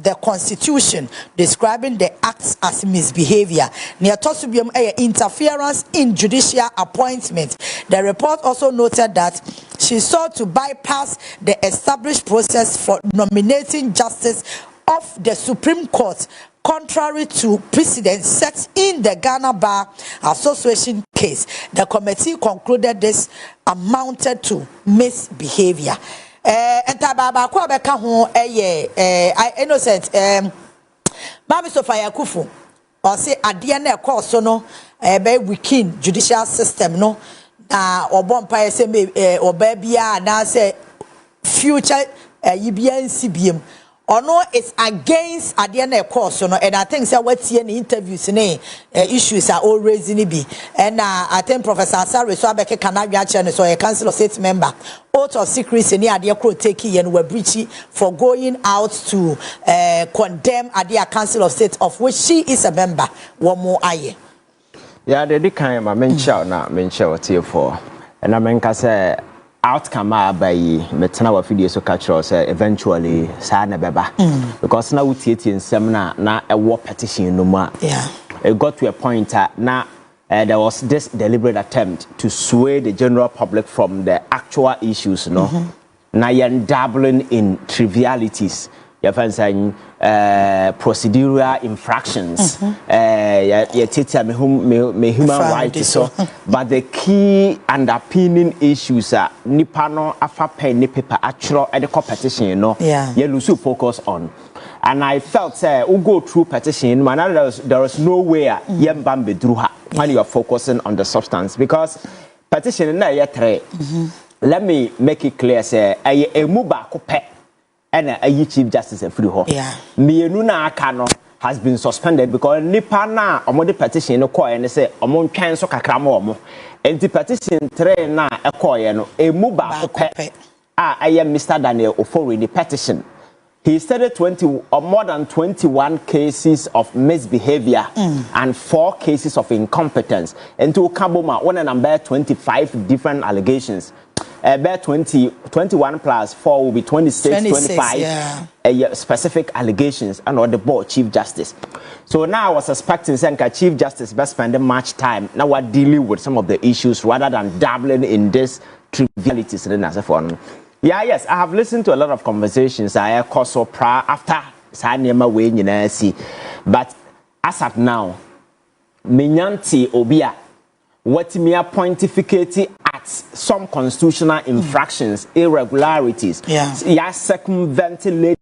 the Constitution, describing the acts as misbehavior. Near Tosubium interference in judicial appointment. The report also noted that she sought to bypass the established process for nominating justice of the Supreme Court, contrary to precedent set in the Ghana Bar Association case. The committee concluded this amounted to misbehavior. And Tababa Kwabeka ho innocent Mami Sophia Akuffo or say adiane course no be weaken judicial system no obompa say or babia na say future yibian CBM or no, it's against adiane course no, and I think say what see any interviews issues are all raising be and I think Professor Asare so abeke Canadian so a council of state member oath of secrecy ni ade ko take and were breachy for going out to condemn Adia Council of State of which she is a member. One more aye. Yeah, the kind of mention what here for, and I mean, say outcome by metana wa video so catch us eventually sa na beba because now we in seminar na a war petition no more. Yeah, it got to a point now. There was this deliberate attempt to sway the general public from the actual issues, no? Now you're dabbling in trivialities. You're saying procedural infractions. You're teaching me human rights. So, but the key underpinning issues are Nipano afa pen ni paper actual at the competition, you know. Yeah. You lose focus on. And I felt we go through petition, man, there was no way yembambe drew her when you are focusing on the substance because petition na yet let me make it clear say a muba kope and a Chief Justice and free ho. Yeah. Mienu na akano has been suspended because nipa na omo de petition no call and say omo ntwan so kakra mo omo. Enti petition 3 na e call ye no a muba kope I am Mr. Daniel Ofori the petition. He stated 20 or more than 21 cases of misbehavior and 4 cases of incompetence. And to Kaboma, one and number 25 different allegations. About 21 plus 4 will be 26 25 yeah. Specific allegations and on the board Chief Justice. So now I was suspecting Senka Chief Justice best spending much time. Now we're dealing with some of the issues rather than dabbling in this trivialities. Yeah, yes, I have listened to a lot of conversations. I so proud after Sanema way see. But as at now, Minyanti Obia, what me pontificate at some constitutional infractions, irregularities, yeah, circumventing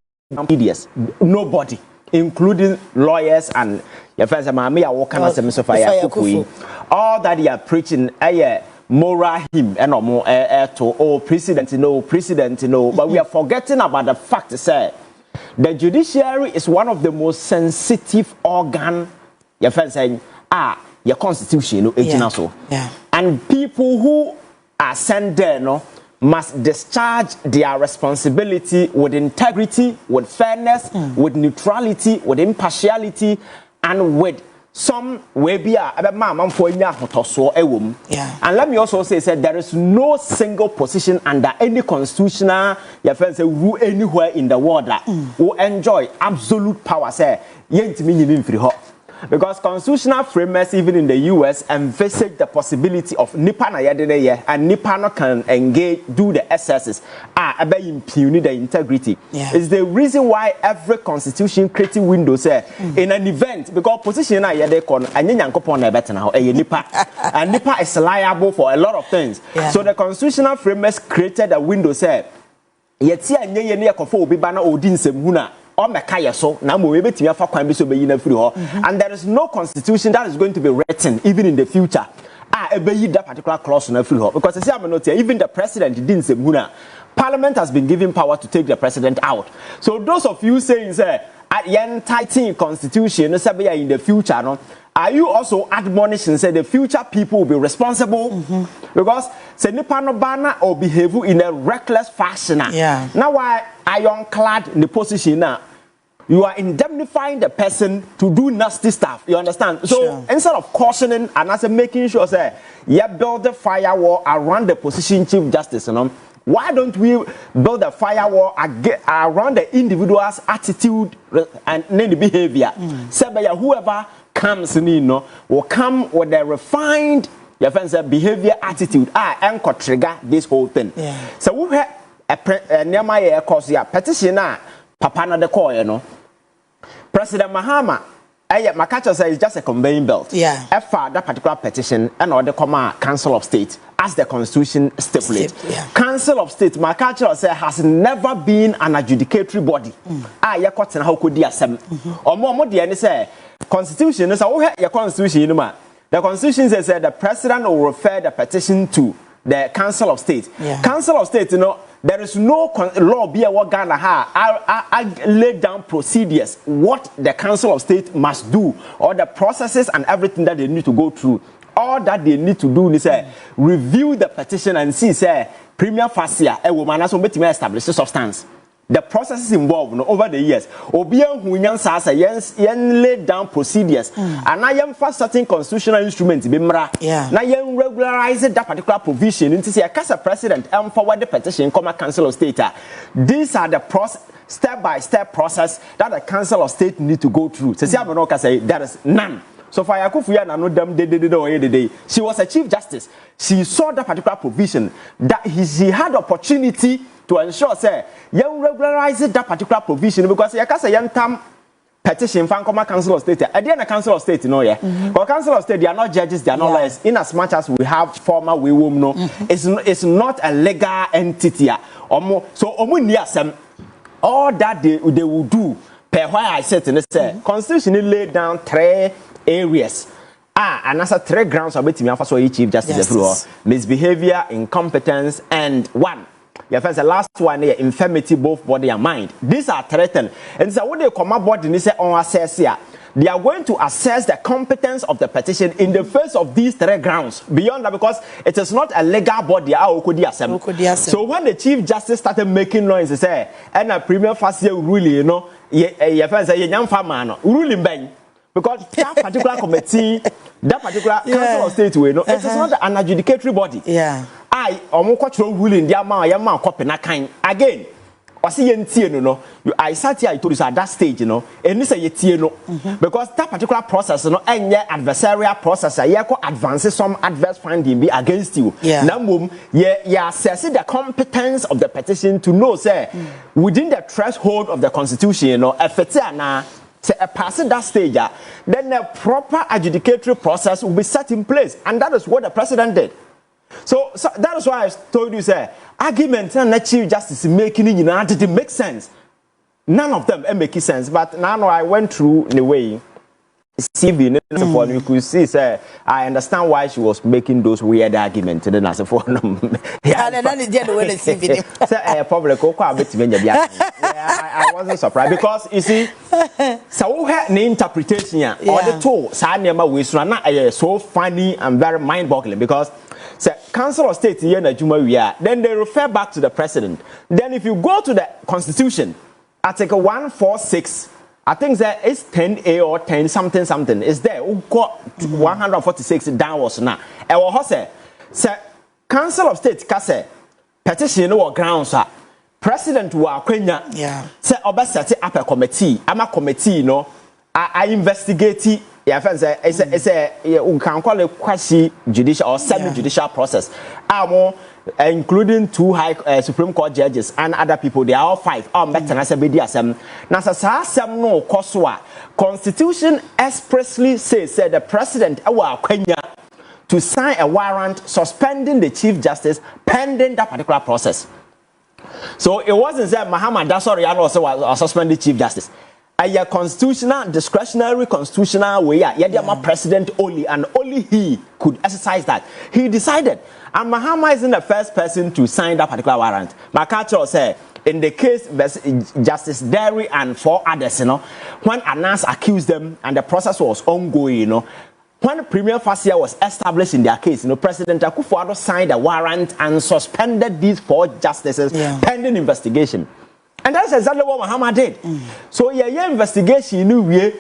medias, nobody, including lawyers and your friends, Sophia Akuffo, all that they are preaching, moral him and more to president no but we are forgetting about the fact that the judiciary is one of the most sensitive organ your friend saying your constitution and people who are sent there must discharge their responsibility with integrity, with fairness, with neutrality, with impartiality, and with some way be and let me also say there is no single position under any constitutional rule anywhere in the world that will enjoy absolute power because constitutional framers even in the US envisage the possibility of Nipa na yadene and Nipa no can engage, do the excesses about impugning the integrity. It's the reason why every constitution creating windows in an event because position na yade kon anye nyankopon na better now Nipa and Nipa is liable for a lot of things. So the constitutional framers created a window yeti anye ye ne yakofo obi ba na odi nsem hu na and there is no constitution that is going to be written even in the future. That particular clause because even the president didn't say Parliament has been given power to take the president out. So those of you saying at the tightening constitution in the future, are you also admonishing say the future people will be responsible because say nipa no bana or behave in a reckless fashion now why ironclad in the position now you are indemnifying the person to do nasty stuff, you understand? So instead of cautioning and as making sure say you build the firewall around the position Chief Justice Why don't we build a firewall around the individual's attitude and the behavior? So whoever comes in, will come with a refined behavior attitude. And could trigger this whole thing. So we have a near my course here petition. Papa na de call, President Mahama. My catcher says it's just a conveying belt. That particular petition and or the Council of State, as the Constitution stipulates. Council of State, my catcher says, has never been an adjudicatory body. You got how could you say? Or more, the say Constitution is your Constitution. The Constitution says that the President will refer the petition to the Council of State. Council of State, there is no law be a what Ghana I laid down procedures what the Council of State must do, or the processes and everything that they need to go through. All that they need to do is review the petition and see premier facie a woman has establish the substance. The processes involved over the years. Obian who yen laid down procedures and I am for certain constitutional instruments. Now yen regularize that particular provision into say a casa president and forward the petition come a Council of State. These are the step-by-step process that the Council of State need to go through. So say there is none. Sophia Akuffo na no dem de she was a Chief Justice. She saw that particular provision that she had opportunity to ensure say you regularize that particular provision because you can say you tam petition fan come Council of State. At the end of Council of State, but Council of State they are not judges, they are not lawyers. In as much as we have former we will know, it's not a legal entity. So all that they will do per why I said in the Constitution laid down 3 areas. And that's 3 grounds of betting for Chief Justice misbehavior, incompetence, and 1. The last one here, infirmity, both body and mind. These are threatened. And so when they come aboard and they say on assess here, they are going to assess the competence of the petition in the face of these 3 grounds. Beyond that, because it is not a legal body. So when the Chief Justice started making noise, they say, and a premier facie ruling, ruling bang. Because that particular committee, that particular Council of State, it is not an adjudicatory body. I ruling the amount copy na kind again. I sat here, I told you at that stage, and this is because that particular process, and your adversarial process, you advances some adverse finding be against you. Now, you assess the competence of the petition to know, say, within the threshold of the Constitution, if it's passing that stage, then a proper adjudicatory process will be set in place, and that is what the President did. So that is why I told you, say, argument and the Chief Justice making it didn't make sense. None of them make sense. But now I went through the way. CV, you could see, say, I understand why she was making those weird arguments. Then I said, for I wasn't surprised because you see, so we had an interpretation or the two, so funny and very mind-boggling because. So, Council of State here in Nigeria, then they refer back to the President. Then if you go to the Constitution, Article 146, I think that it's 10A or 10 something. It's there. We got 146 downwards now. And what say? So, Council of State, kase petition or grounds, President wa Kenya. Say, oba set up a committee. I'm a committee, I investigate. It's a we can call it quasi judicial or semi-judicial process. Including 2 high Supreme Court judges and other people. They are all 5. Constitution expressly says the President to sign a warrant suspending the Chief Justice pending that particular process. So it wasn't that Muhammad Dasori also suspended Chief Justice. A constitutional, discretionary constitutional way, President only, and only he could exercise that. He decided, and Mahama isn't the first person to sign that particular warrant. Makacho said, in the case Justice Derry and 4 others, when Anas accused them and the process was ongoing, when Premier Facia was established in their case, President Akufo-Addo signed a warrant and suspended these 4 justices pending investigation. And that's exactly what Muhammad did. So investigation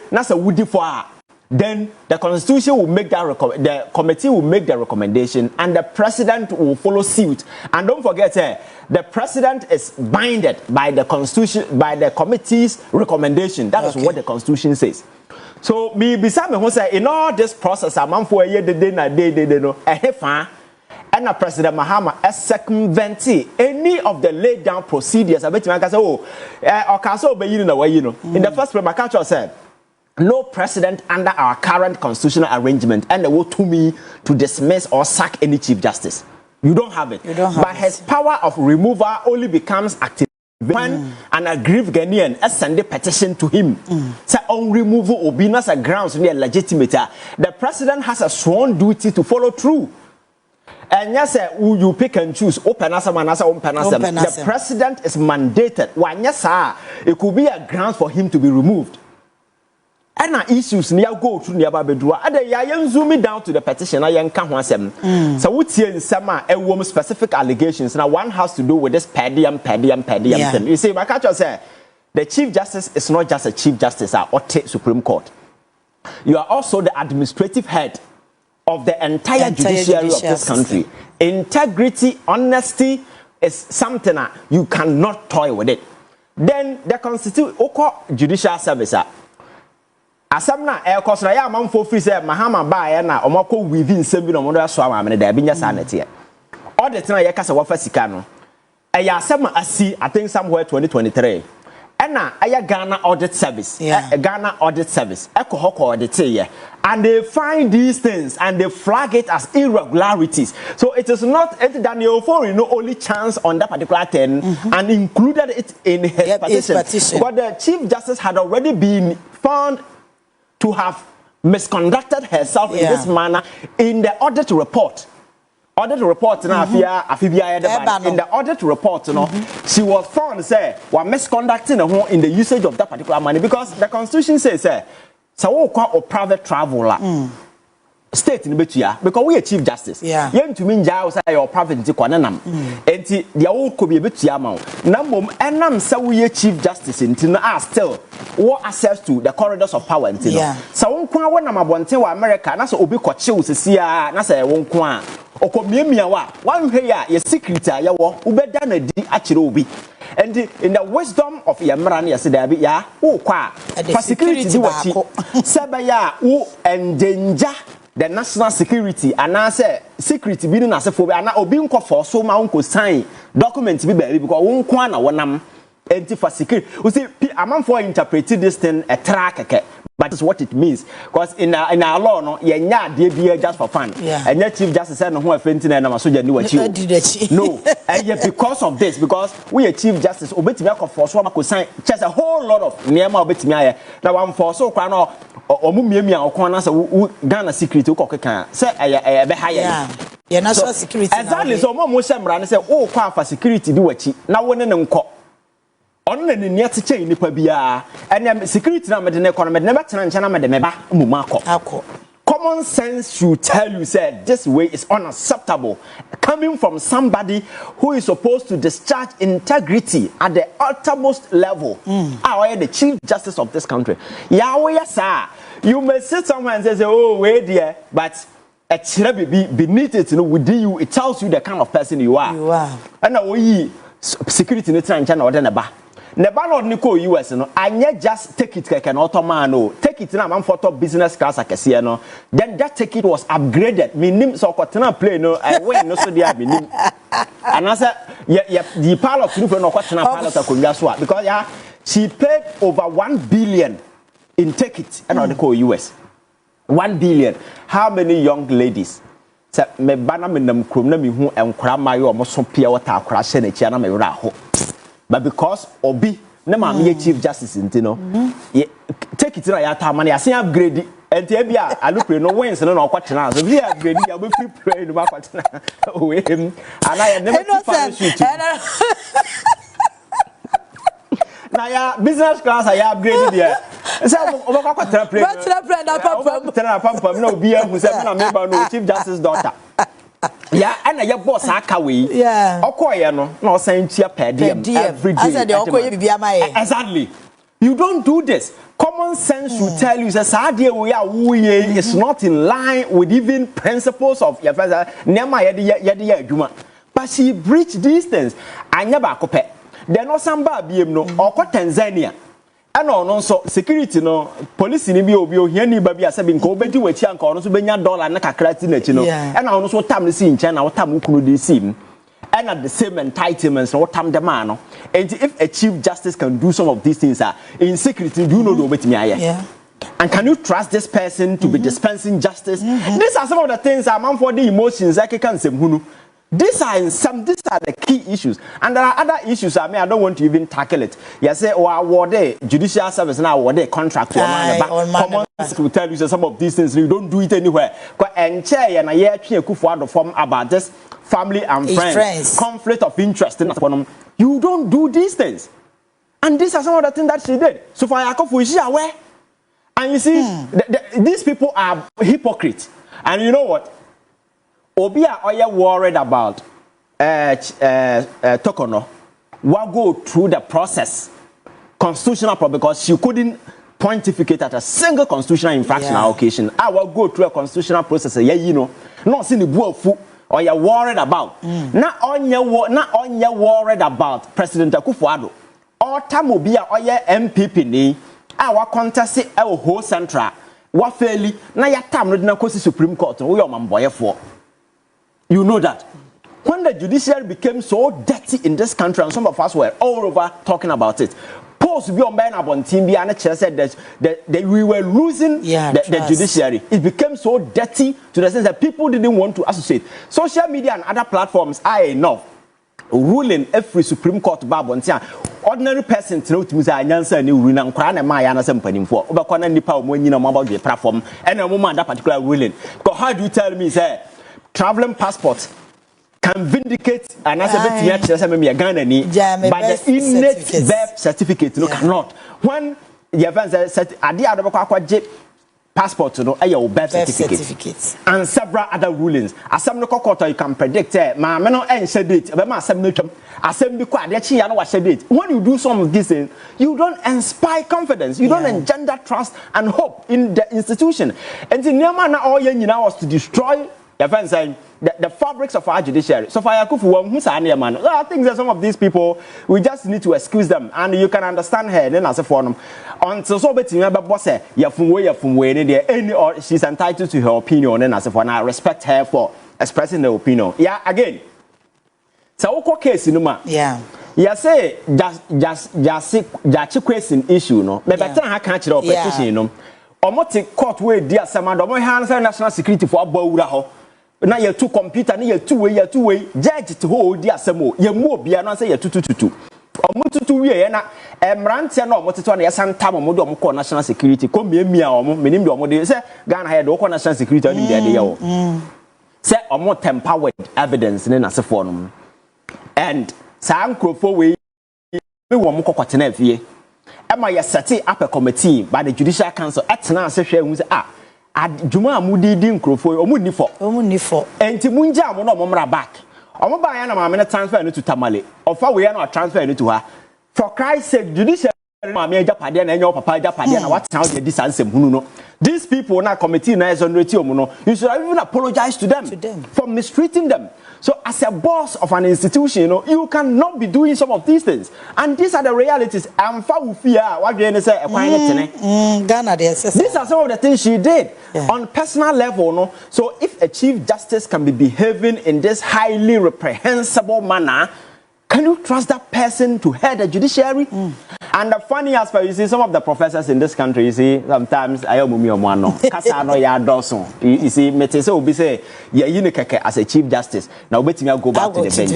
that's a woody for her. Then the Constitution will make that the committee will make the recommendation and the President will follow suit. And don't forget the president is binded by the constitution, by the committee's recommendation. That is what the constitution says. So me beside me who say in all this process a man for a year day no and a President Mahama has circumvent any of the laid down procedures. I bet you can say, oh, or can so be in a way, In the first place, my culture said, no precedent under our current constitutional arrangement and the will to me to dismiss or sack any chief justice. You don't have it. But his power of removal only becomes active when an aggrieved Ghanaian has sent a petition to him. So on removal will be not a grounds near legitimate. The president has a sworn duty to follow through. And yes, you pick and choose. Open as a man as the president is mandated. Why yes, it could be a ground for him to be removed. And our issues near go through nearby bedroom. And then zoom down to the petition. I am can't So what's here in summer a woman specific allegations. Now one has to do with this padium thing. You see, my culture say the chief justice is not just a chief justice at Audit Supreme Court. You are also the administrative head of the entire judiciary of this country. Integrity, honesty is something that you cannot toy with it. Then the judicial service. Asamna air cost na ya man for free say Mahama ba na omako within 7 no mo so amane da binya sanete e Audit na ye kasa wafa sika no e ya asama asi I think somewhere 2023 na aya Ghana Audit Service Ghana Audit Service ekohoko audit ye and they find these things and they flag it as irregularities. So it is not Daniel for only chance on that particular thing and included it in his petition. But the Chief Justice had already been found to have misconducted herself in this manner in the audit report. Audit report in the audit report, she was found to say we're misconducting in the usage of that particular money because the constitution says so or private travel state in betua because we are chief justice. To mean jail say your private nam. Enti the old could be betua ma. Nambom enam say we chief justice into are still what access to the corridors of power into. So unkwa wa nam abonte wa America na so obi kwache usisi na say unkwa okomiemia wa one here ya secret ya wo ubeda na di akire obi. And in the wisdom of Yamran yesterday ya ukwa for security di wachi sebe ya u endanger the national security and I say security be na for and obi nko for so ma nko sign document be be because won na wonam enti for security we see among for interpreted this thing a track but it's what it means because in our law no ye nya de bia just for fun and your chief justice say no ho afenti na na soja ni wachi no and yet because of this because we a chief justice obetimi akofo so ma ko sign just a whole lot of niema obetimi aye na one for so kwa no omumiemia okon na say Ghana security ukokeka say be higher national security exactly so mo shemra ne say o kwa for security di wachi na woni ne nko on na ni ate nipa bia and security na mede ne economy ne betena ncha na mede meba muma akọ. Common sense should tell you say this way is unacceptable coming from somebody who is supposed to discharge integrity at the uttermost level. I the chief justice of this country. Sir, you may sit somewhere and say oh wait there but a beneath it within you it tells you the kind of person you are. And we security ne trancha na order na ba neba no ni ko US no anye just take it keke na ottoman no take it na man for top business class akese no then that take it was upgraded minim so kwatena plane no I win no so dia minim and I said the pilot through no kwatena pilot akonwa so because she paid over 1 billion in take it and on the ko US 1 billion. How many young ladies say me bana me nam krom na me hu enkra mayo mo so pia wata akra hye na chia na me wura ho but because obi na ma me chief justice ntino take it na ya ta man ya sen upgrade enti bia alupre no wins no na okwatena so bia upgrade ya be free pray no makwatena we him ana ya never parachute na ya business class ya upgrade there say obakwatena pray na pam no obi ahu say na member no chief justice daughter and your boss Kyei. Okoye no na osan tia per diem every day. I said okoye bibia mai. Exactly. You don't do this. Common sense will tell you that sadie we are is not in line with even principles of your father. Nema yede adwuma. But but she breached these things. I never cope. Then no samba BM no or Tanzania. And also security no police ni bi obi ohia ni ba bi ase bi nko obedi wachi anka ono so benya dollar na kakra ti na chi no and ono so tam si nche na wotam kunu de sim and at the same entitlements no wotam dem ano. And if a chief justice can do some of these things in security, do you know the obetimi aye? Yeah. And can you trust this person to be dispensing justice? These are some of the things I'm for the emotions I can say hunu. These are the key issues, and there are other issues. I mean, I don't want to even tackle it. You say, "Oh, award judicial service now, award contract to common sense will tell you that some of these things you don't do it anywhere." And chair and I hear Kyei form about this family and friends conflict of interest in that. You don't do these things, and these are some of the things that she did. Sophia Akuffo, is she aware? And you see, these people are hypocrites, and you know what? Obia oya worried about Torkonoo will go through the process constitutional problem because she couldn't pontificate at a single constitutional infraction occasion. I will go through a constitutional process. Yeah, you know, not seeing the bullfu or you're worried about. Not on your worried about President Akuffo or Tamobia or your MPP ni our contest our whole central. What fairly now your time not the Supreme Court we are boy for. You know that when the judiciary became so dirty in this country, and some of us were all over talking about it, post beyond team and said that we were losing the judiciary. It became so dirty to the sense that people didn't want to associate. Social media and other platforms are enough ruling every Supreme Court babontia. Ordinary person to know to say answer any ruling and cry and my answer for over nipa when you know about the platform and a woman that particular ruling. Because how do you tell me say traveling passport can vindicate an asset but the innate birth certificate cannot. When the event said passport birth certificate and several other rulings assembly court you can predict date when you do some of these things you don't inspire confidence, you don't engender trust and hope in the institution, and the Niamana all was to destroy the fabrics of our judiciary. So for Akuffo, I think that some of these people, we just need to excuse them, and you can understand her. Then as a forum, until so betting about boss, or she's entitled to her opinion, and as a forum, I respect her for expressing her opinion. Yeah, again. So what case in you say just question issue no. But I can't petition no. Omote court way dear Samad, Omo Hansa national security for Abawura. Now you're two computer, you're two way, judge to hold dear Samo, you're more be an answer 222. Omutu 2 year na Mrantia no moto to na yasan tam omodo omko national security ko miamia omo menim de omo say Ghana head okọ national security oni de ye say omo empowered evidence ne na sefo no and sa nkrofo we wo mo kokotena afie Emma ya set up a committee by the Judicial Council atena asehwe hu say adwuma amudi di nkrofo omu nifo enti munja mo no momra back omo ba ya na ma me transfer no to Tamale ofa we ya na transfer no to her for Christ's sake judicial ma me ajapade na enyo papa ajapade na what now dey this ansem hunu no these people na committee na exonerate omo no you should even apologize to them for mistreating them. So as a boss of an institution, you know, you cannot be doing some of these things. And these are the realities. I'm far with fear. What do you say? These are some of the things she did on personal level. No? So if a chief justice can be behaving in this highly reprehensible manner, can you trust that person to head the judiciary? And the funny aspect, you see, some of the professors in this country, you see, sometimes I am Kasano ya Dawson. You see, Metese will be say, yeah, you as a chief justice. Now, wait till I go back to the bench.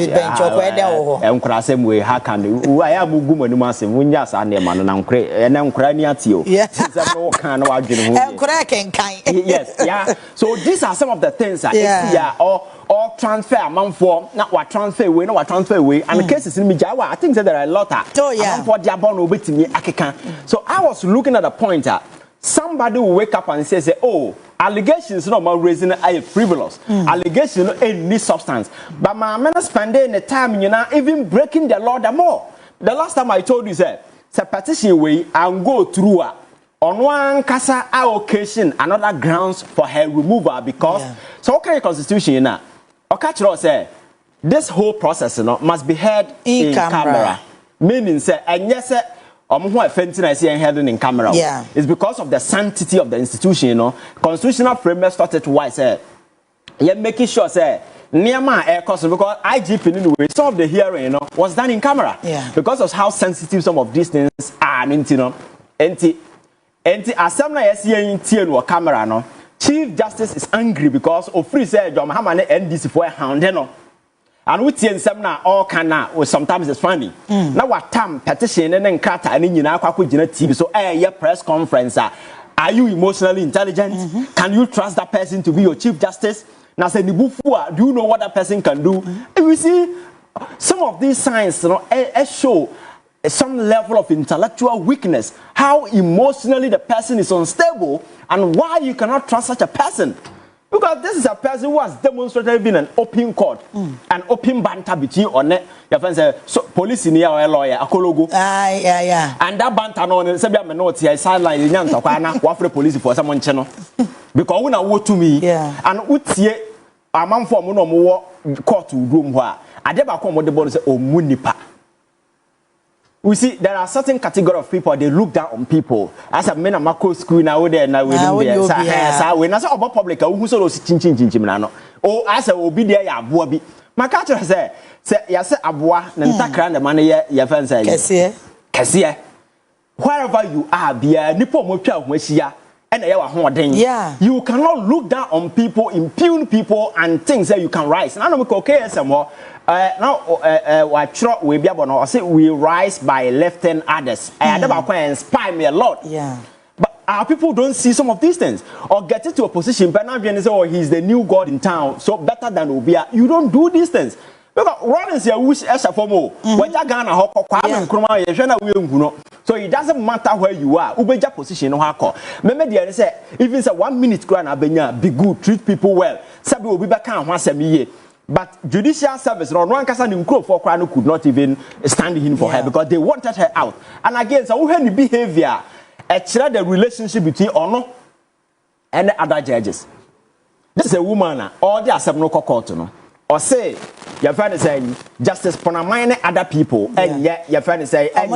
And Krasem way, how can you? I am Muguman Masim, Winyas and the man, and I'm crazy, and I'm crying at you. Yes, yes, yeah. So these are some of the things that or transfer amount for not what transfer away, no what transfer away, and the cases in Mijawa. I think that there are a lot of for Jabon with me. So I was looking at the point somebody will wake up and say, oh, allegations not more raising a frivolous allegation any substance, but my man spending the time even breaking the law the more. The last time I told you say petition way and go through on one casa occasion another grounds for her removal because so okay constitution now. Okachiro say this whole process, you know, must be heard in camera. Meaning, say, and yes, sir, who offending I see and heard in camera. Yeah. It's because of the sanctity of the institution, you know. Constitutional framework started why, say, you're making sure, say, near my air cost because IGP in the way some of the hearing, you know, was done in camera. Yeah. Because of how sensitive some of these things are, you know, and assembly is here in camera, no. Chief Justice is angry because of free say John Muhammad NDC for a hound, you know. And we see some now all can now, sometimes it's funny. Now what time petition and then cut and in TV. So your press conference. Are you emotionally intelligent? Can you trust that person to be your Chief Justice? Now say do you know what that person can do? And we see some of these signs, you know, show some level of intellectual weakness, how emotionally the person is unstable, and why you cannot trust such a person. Because this is a person who has demonstrated being an open court, an open banter between on it. Your friend say, so police in here or a lawyer, a cologo. Yeah. And that banter no, and say, I'm not here, sideline in Yantana, what for police for someone channel. Because when I walk to me, and what's here, a man for no more court room where I never come with the body say, oh, munipa. We see there are certain category of people they look down on people. As a men a macro school now there now we there. So we na say about public who so chin na no. Oh as a obi there ya aboa bi. Maka tell say ya say aboa na ntakra na man ye fan say. Kese. Wherever you are bia nipo mo twa ho ahia and ya wa hoden. You cannot look down on people, impugn people and things that you can rise. Na no me okay some now, we be able to say we rise by lifting others. I never quite inspire me a lot. But our people don't see some of these things or get into a position. But now you say, oh, he's the new God in town, so better than Obia. You don't do these things. Because Ron's here, wish as a formal. When you're gonna hop, so it doesn't matter where you are. Ubeja position no hako. Remember the say even say 1 minute grant abenya be good, treat people well. Sabi obi be kan ho asem. But judicial service, no one can for Kwano could not even stand in for her because they wanted her out. And again, so when the behavior, the relationship between Ono and the other judges. This is a woman, all the assembly court, no. Or say, your friend is saying, justice for other people, and yet your friend is saying, and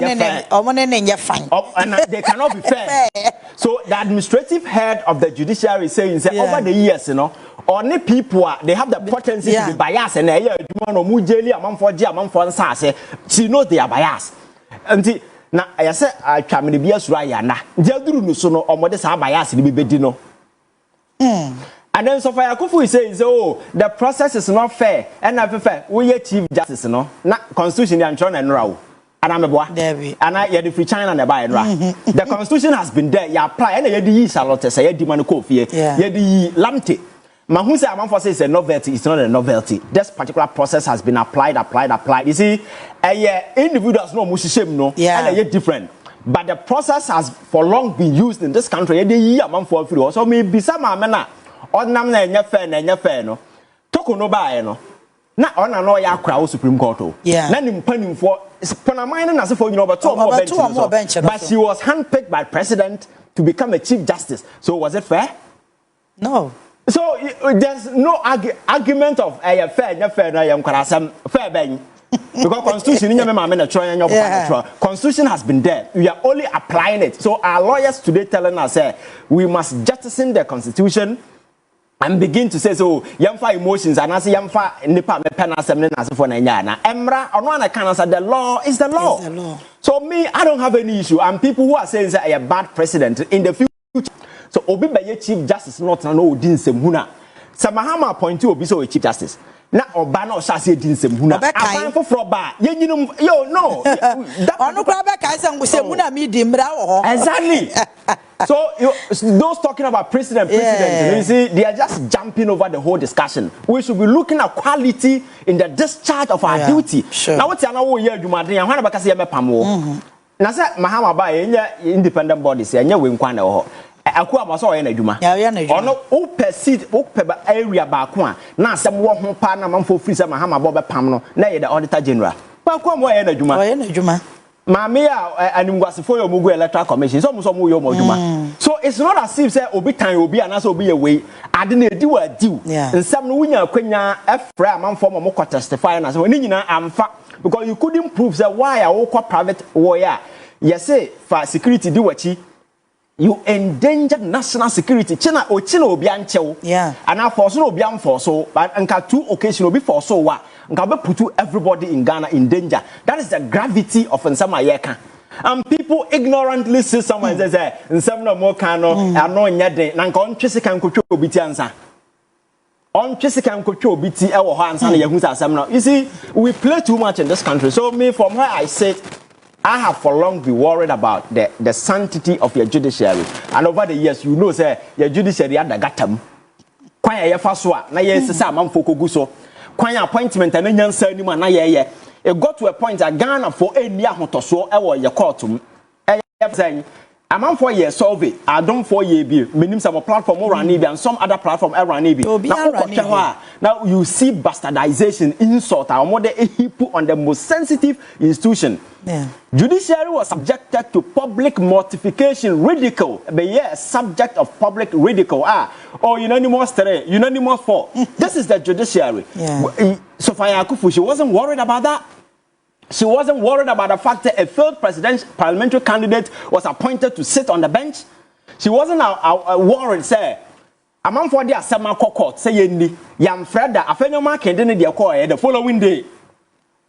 they cannot be fair. So the administrative head of the judiciary is saying, over the years, you know, only people they have the potency to be biased, and she knows they are biased. And now I say, I can be biased right now. Jadru so no or more bias in the bedino. And then Sophia Akuffo is saying, oh, the process is not fair. And I prefer we Chief Justice, no, not constitution and John and Rao. And I'm a boy, and I had the free China and the buy. The constitution has been there. You apply, and you had the say, you demand coffee, you had the lamte. Mahunsa Amanfo says a novelty. It's not a novelty. This particular process has been applied. You see, individuals no musishim no, and they're different. But the process has for long been used in this country. So maybe some amena. Ordinary na fair no. Torkonoo ba no. Na ona no ya kra Supreme Court o. Na nim panim for Panamine na se for but she was handpicked by president to become a Chief Justice. So was it fair? No. So there's no argument of fair na yam kwara fair ben. Because constitution has been there. We are only applying it. So our lawyers today telling us we must jettison the constitution and begin to say so yamfa emotions and as yamfa nipa me pen assembly na for na na emra ono na kan say the law is the law. So me I don't have any issue and people who are saying say a bad president in the future so obi be Chief Justice not na no din semhuna Samahama appoint obi so Chief Justice na oba na o sha say din semhuna aban foforo ba yenyinum yo no ono kwa be kai say semhuna me di mra wo exactly. So those talking about president, you see, they are just jumping over the whole discussion. We should be looking at quality in the discharge of our duty. Now what's another year you might and when because you pamo. Now say Mahama ba independent bodies and we nkwana ho. Akua ma so ye na adwuma. Ono o perceive o peba area ba ko a na asem wo ho pa na manfo free say Mahama ba pam no na ye the auditor general. Ba ko mo ye na adwuma. Mamia and Wasifo Mugu Electoral Commission, some Mojuma. So it's not as if say obi time obi and also be away. I didn't do a deal. And some winner Quenya F. Man form more testify and as when I'm fact because you couldn't prove that why I woke private warrior. Yes, say for security do what you endanger national security. China or Chino Biancho. Yeah. And now for so Bian for so, but and 2 occasions before so what. Put everybody in Ghana in danger. That is the gravity of Nsamayeka. And people ignorantly see someone and say, "Nsamno mo kano, ano nyade." Nanka on chesikan kucho biti ansa. On chesikan kucho biti ewo ho ansa na yehusa samno. You see, we play too much in this country. So me, from where I sit, I have for long been worried about the sanctity of your judiciary. And over the years, you know, say your judiciary had the gatam. Kwaya ya faswa na ye sisa manfoko guso. Kwanya appointment and nyansa ni ma na ye it got to a point that Ghana for a near hotoso ewo ye court saying amount for year solve it I don't for ye be minim some platform run and some other platform run now you see bastardization insult or more put on the most sensitive institution. Judiciary was subjected to public mortification, ridicule, but yes, subject of public ridicule. Unanimous 3, unanimous 4. This is the judiciary. Sophia Akuffo, she wasn't worried about that. She wasn't worried about the fact that a failed parliamentary candidate was appointed to sit on the bench. She wasn't worried, say, among for the Asama court, say, Yam Freda, a phenomenon can the following day.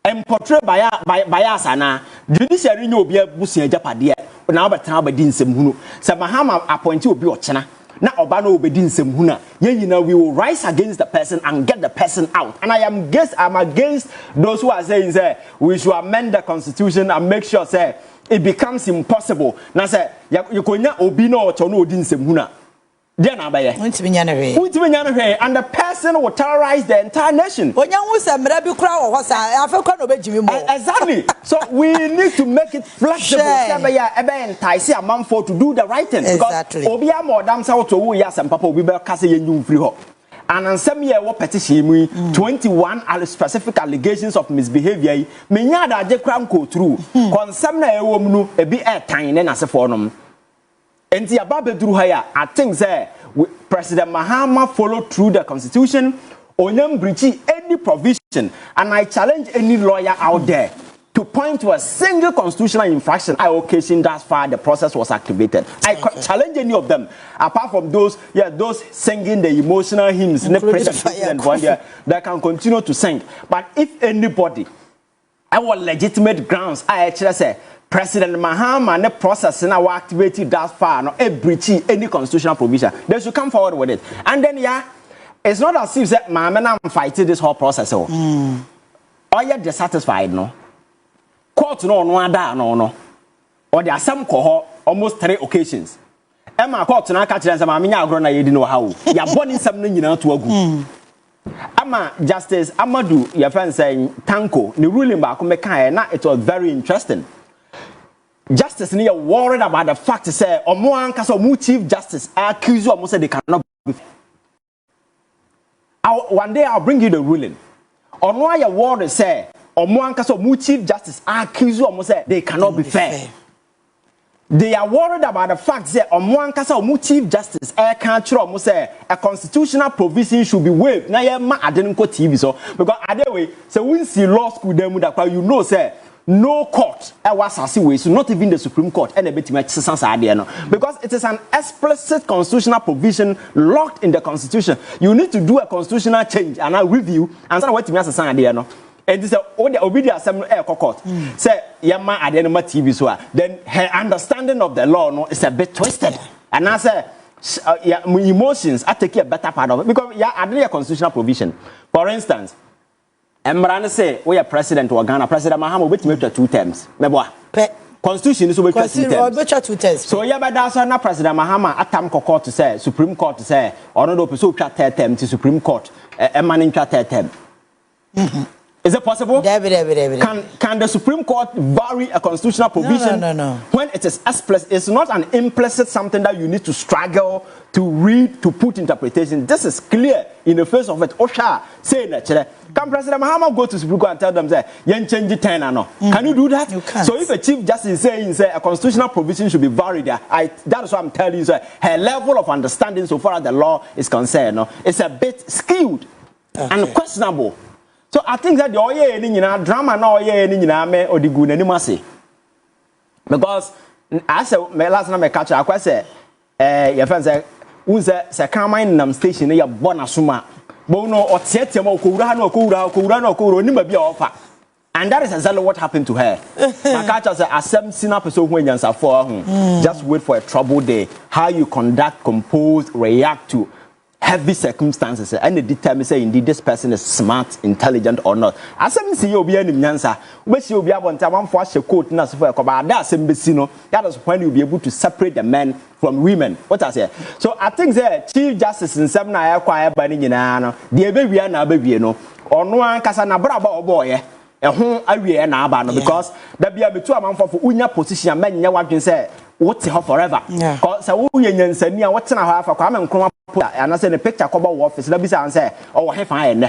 And portrayed by us, and judiciary no be a busia japadia, now but now bedin some hunu. Samahama appointee will be Ochana. Now Obano bedin some huna. We will rise against the person and get the person out. And I'm against those who are saying say we should amend the constitution and make sure say it becomes impossible. Now say you konya obino ochono odin some huna. And the person will terrorize the entire nation. Exactly. So we need to make it flexible. To do the right thing. Exactly. And some year what petition 21 specific allegations of misbehavior. Menyada je kram go through. Consemna e wo mu e bi e tan na se for nom. And the Ababedru Haya, I think that President Mahama followed through the constitution, Onyam breaching any provision, and I challenge any lawyer out there to point to a single constitutional infraction I occasioned thus far the process was activated. I challenge any of them, apart from those singing the emotional hymns that can continue to sing. But if anybody, our legitimate grounds, I actually say, President Mahama and the process now activated that far, no breaching any constitutional provision. They should come forward with it. And then it's not as if that Mahama I'm fighting this whole process. Are you dissatisfied? No. Court no. Or there are some cohort almost 3 occasions. Emma court na catch them Maminya agro na you know how. You are born in something to a good. Ama Justice Amadou, your friend saying Tanko, the ruling back na it was very interesting. Justice near worried about the fact to say or more ankaso mu chief justice accuse you almost say they cannot be. One day I'll bring you the ruling. Or why your worried say or more ankaso mu chief justice accuse you almost say they cannot be fair. They are worried about the fact that or more ankaso mu chief justice can't almost say a constitutional provision should be waived. Now yeah ma I didn't go TV so because other way so we see law school them that you know say no court so not even the Supreme Court and a bit because it is an explicit constitutional provision locked in the constitution. You need to do a constitutional change and a review and so what to and this is all the obedience assembly court say yama adenoma TV so then her understanding of the law no is a bit twisted and I say emotions I take a better part of it because a constitutional provision. For instance, Emrane say we are president of Ghana. President Mahama wait me 2 terms. Meboa. Constitution is over 2 terms. So yeah, but that's why President Mahama atam court to say Supreme Court to say or no so 3rd term to Supreme Court. Emmaning 3rd term. Is it possible? Can the Supreme Court vary a constitutional provision? No. When it is explicit, it's not an implicit something that you need to struggle to read, to put interpretation. This is clear in the face of it. Osha say that. Can President Mahama go to Supreme Court and tell them, say, "Yen change it no"? Can you do that? You can't. So if a Chief Justice is saying, say, a constitutional provision should be varied, that is what I'm telling you. Say, her level of understanding so far as the law is concerned, no, it's a bit skewed and questionable. So I think that the oye ni drama na oye ni me odigu na nimase. Because I said me last time me catch akwa say your friend say unse se Carmine nam station ya bona suma. But no otiete ma okowura na okowura ni ma bia ofa. And that is exactly what happened to her. My catcher said asem sina person who nyansa for just wait for a troubled day. How you conduct, compose, react to heavy circumstances and they determine say indeed this person is smart, intelligent or not. As I see you be any nyansa, which you be able to one for a coat na so for that is when you'll be able to separate the men from women. What I say. So I think the Chief Justice in 7 na acquire by the baby na baby no or no one kasa na braba boy. Because that be a bit too amount for unya position men ya wadwin say what's her forever. Cause so we nyansani what's na ha fa kwame nkoma and I say the picture cover office that be say oh he fine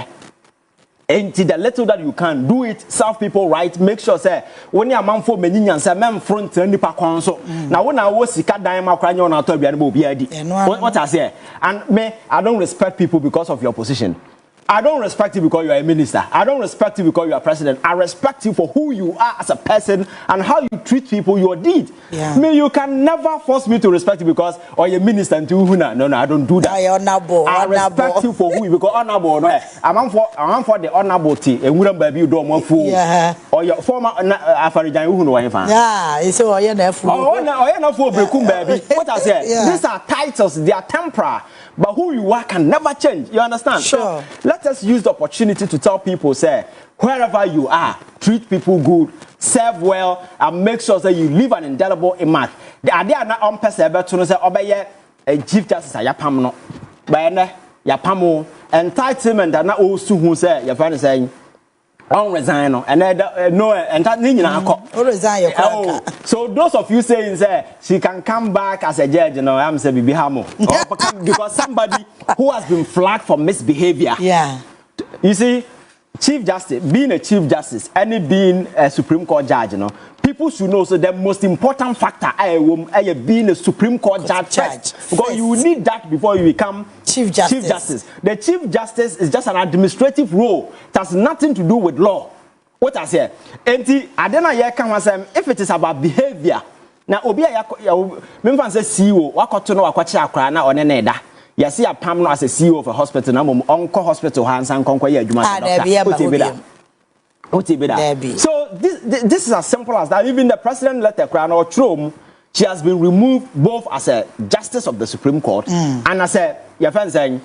and the little that you can do it serve people right, make sure say when you man for many nyansa men front nipa kwan so now when I was sika dan ma kra nyo na to bia no bia di what I say. And me I don't respect people because of your position. I don't respect you because you are a minister. I don't respect you because you are president. I respect you for who you are as a person and how you treat people, your deed. Me, you can never force me to respect you because or you're a minister and no, I don't do that. I respect you for who you because honorable. No, I'm for the honorable tea. And we don't baby you don't want fool. Or your former Afarijan who know anything. Yeah, it's all you're not fool. Oh, you're not fool, baby. What I say? These are titles. They are temporary. But who you are can never change. You understand? Sure. So let us use the opportunity to tell people, say, wherever you are, treat people good, serve well, and make sure that you leave an indelible image. The idea not on person to say, obey a Chief Justice, yapam no, by yapamo entitlement, and not also who say, your friend is saying. On resign and no and that resign. So those of you saying say she can come back as a judge, you know, I'm saying because somebody who has been flagged for misbehavior. Yeah. You see, Chief Justice, being a Chief Justice, and being a Supreme Court judge, you know, people should know so the most important factor being a Supreme Court judge first. Because you need that before you become Chief Justice. The Chief Justice is just an administrative role. It has nothing to do with law. What I say? If it is about behavior, now Obia member say CEO, wakoto no wakwachi akra na oneneda. You see a Pam as a CEO of a hospital, na Uncle Hospital Hans and Conquer Juma. So this is as simple as that. Even the president let the crown or Trump, she has been removed both as a justice of the Supreme Court and as a your friend saying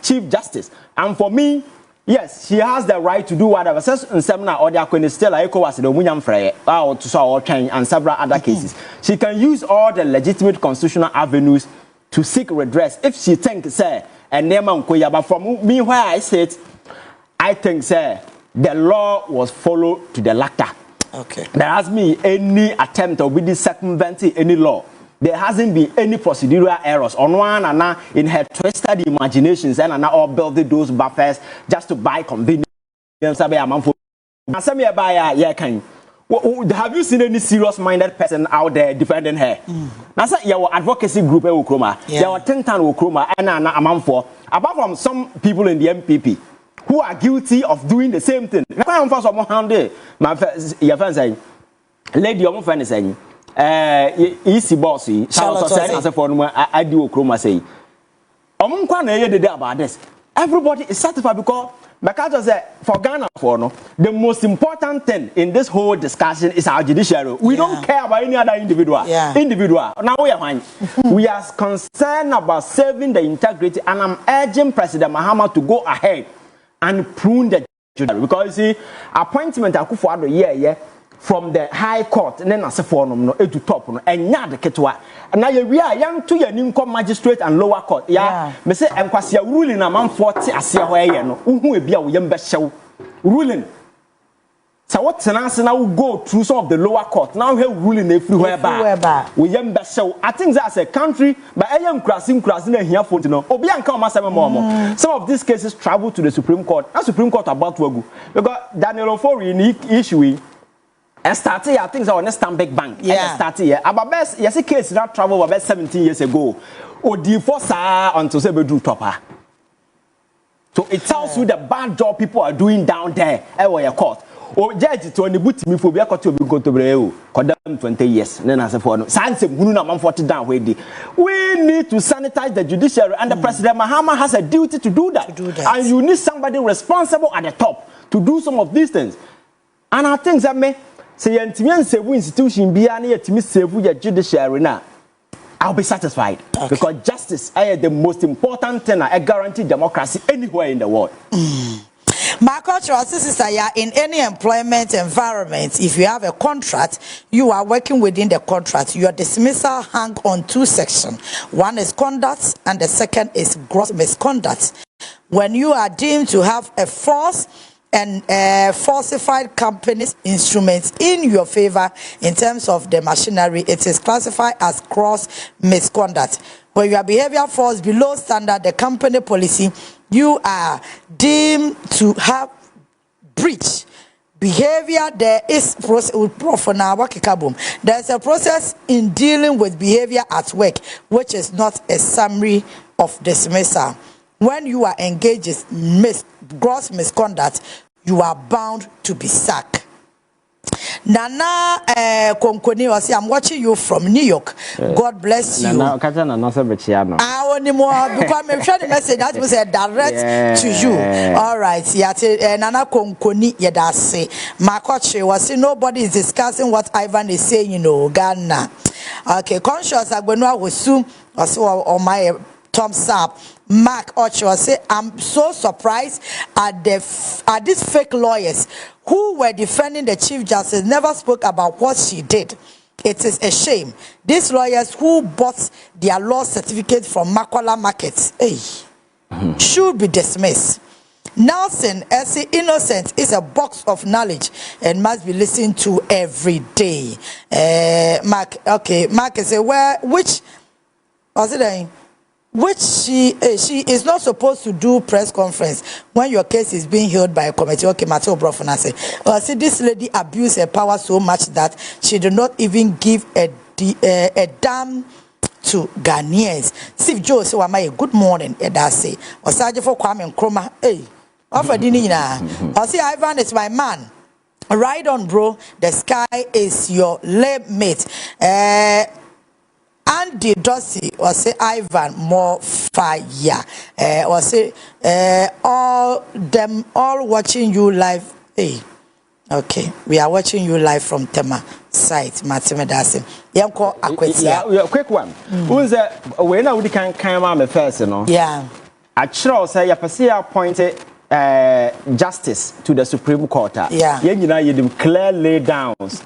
Chief Justice. And for me, yes, she has the right to do whatever. Says in seminar or the still like was the Munyam Frey or to saw and several other cases. She can use all the legitimate constitutional avenues to seek redress if she thinks say and name but from me where I said I think say the law was followed to the letter. Okay. There hasn't been any attempt to be circumventing any law. There hasn't been any procedural errors on one and in her twisted imaginations and all building those buffers just to buy convenience. Have you seen any serious-minded person out there defending her? Now, your advocacy group, your 10 and apart from some people in the MPP who are guilty of doing the same thing. My friend saying, lady, your friend is saying, easy bossy, I do Okroma say. About this. Everybody is satisfied because for Ghana, the most important thing in this whole discussion is our judiciary. We don't care about any other individual. Now we are fine. We are concerned about saving the integrity, and I'm urging President Mahama to go ahead and prune the judiciary because you see, appointment Akuffo from the High Court and then as a forum to top and not the ketwa. And now we are young to your income magistrate and lower court. Me say and ruling a man 40 as your way, who will be a young best show ruling. So what now we go through some of the lower court. Now we're ruling everywhere back. We so I think that's a country, but I am crossing here for you know. Some of these cases travel to the Supreme Court. The Supreme Court about to go because Daniel Ofori issue. And started, I think, on a Stanbic Bank. Yeah. Started here. About best, yes, a case that traveled about 17 years ago. Or the first until say do topper. So it tells you the bad job people are doing down there. Your court. Or judge to any boot me for be a court to go to Breu. Condemn 20 years. Then I say for no. Sans Mununa 40 down where we need to sanitize the judiciary, and the President Mahama has a duty to do that. And you need somebody responsible at the top to do some of these things. And I think that may. Say institution be any save your judiciary now. I'll be satisfied because justice is the most important thing. I guarantee democracy anywhere in the world. My cultural sister, in any employment environment, if you have a contract, you are working within the contract. Your dismissal hang on 2 sections. One is conduct and the second is gross misconduct. When you are deemed to have a false and falsified companies' instruments in your favor in terms of the machinery, it is classified as gross misconduct. When your behavior falls below standard, the company policy, you are deemed to have breach behavior. There is process. There's a process in dealing with behavior at work, which is not a summary of dismissal. When you are engaged in gross misconduct, you are bound to be sacked. Nana Konkoni, I'm watching you from New York. God bless you. Nana, I only more because I'm sure the message that was direct to you. All right, Nana Konkoni, say my coach was saying nobody is discussing what Ivan is saying, you know, Ghana. Okay, conscious Agbenua was soon on my thumbs up. Mark Ochoa say, I'm so surprised at these fake lawyers who were defending the Chief Justice never spoke about what she did. It is a shame. These lawyers who bought their law certificate from Makwala markets should be dismissed. Nelson, as innocent, is a box of knowledge and must be listened to every day. Mark, okay, Mark is which was it? Which she is not supposed to do press conference when your case is being held by a committee. Okay, Mateo Brofana say, see, this lady abused her power so much that she did not even give a damn to Ghanaians. Steve Joe say, good morning, Eda say. Osaje for Kwame Nkrumah, hey, offer dini na. See, Ivan is my man. Right on, bro. The sky is your lab mate. Andy Dorsey or say Ivan more fire or say all watching you live. Hey, okay, we are watching you live from Tema site. Matimedasi. Yanko Akwetia. Yeah, quick one. Who's that? When I would come on the first, you know. Yeah. I sure say you appointed justice to the Supreme Court. Yeah. You know you clear lay downs.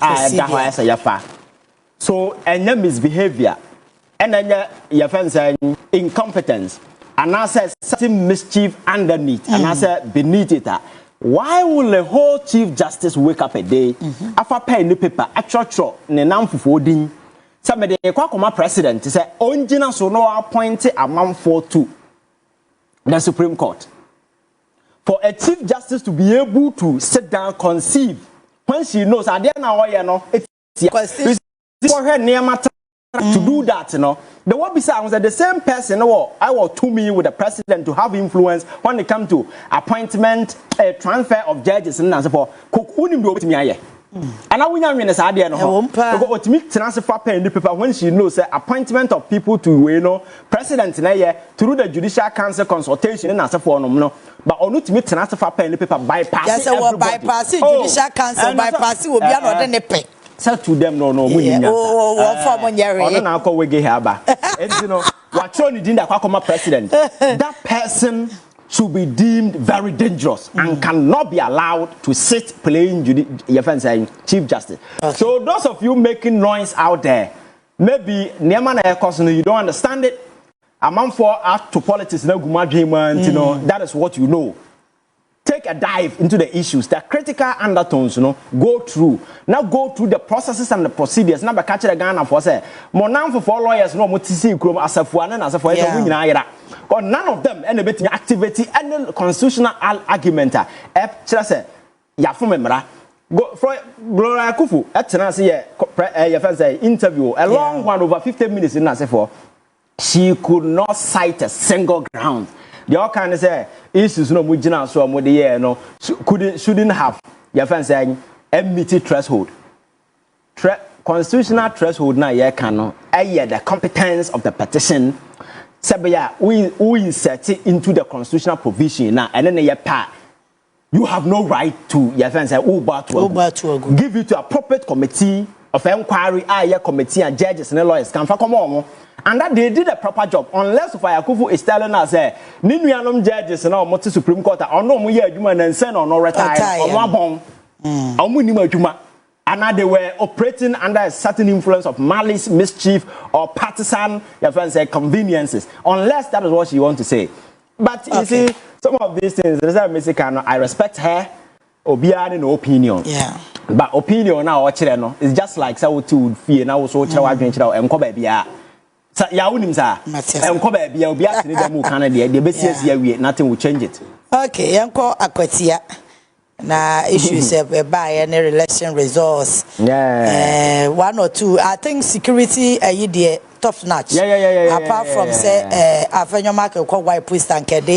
So and misbehavior. And then your friends say incompetence, and I said certain mischief underneath, and I said beneath it. Why will the whole Chief Justice wake up a day after paying the paper at church ne nam fufodin? Somebody kwakoma president say onjina so no appointed a man for to the Supreme Court. For a Chief Justice to be able to sit down, conceive when she knows I didn't know you know it's for her near matter. To do that, you know, the what beside was the same person. I will to me with the president to have influence when it comes to appointment, transfer of judges, and so forth. And I will mean as idea no. Because to me, transfer pen in the paper when she knows the appointment of people to you know president na year through the judicial council consultation and so forth no. But on to me transfer pen in the paper bypass. Yes, bypassing judicial council bypassing will be another nepe. Say to them no now call we get here back. You know what Tony did that president. That person should be deemed very dangerous and cannot be allowed to sit playing Chief Justice. Okay. So those of you making noise out there, maybe you don't understand it. A man for out to politics, you know, that is what you know. take a dive into the issues, the critical undertones, go through the processes and the procedures. Now, catch the Ghana for say, more now for lawyers, no more TC as a fuan and as a foyer. Or none of them any bit activity any constitutional argument. Say, Yafumemra. Go for Sophia Akuffo. At interview a long one over 15 minutes in for. She could not cite a single ground. The all kind of say issues no mujina so mo de no shouldn't have your friend saying admitted threshold. Constitutional threshold na ye can no the competence of the petition. Sabaya we insert it into the constitutional provision now and then you have no right to your friend say give it to appropriate committee of inquiry committee and judges and lawyers can come on. And that they did a proper job. Unless Sophia Akuffo is telling us, Ninuanum judges and our Supreme Court or no more human and send or no retire or one bone. And they were operating under a certain influence of malice, mischief, or partisan, your friends say, conveniences. Unless that is what you want to say. But you see, some of these things, I respect her, or beyond no opinion. Yeah. But opinion now, it's just like so to fear now, so and come back. Ya unim sa enko ba bia obi atene dem u kan de besiesie wie nothing will change it. Okay, yanko akwatia na issues by any election results. Yeah. One or two, I think security top notch. Yeah. Apart from say afenyo market ko white priest and kede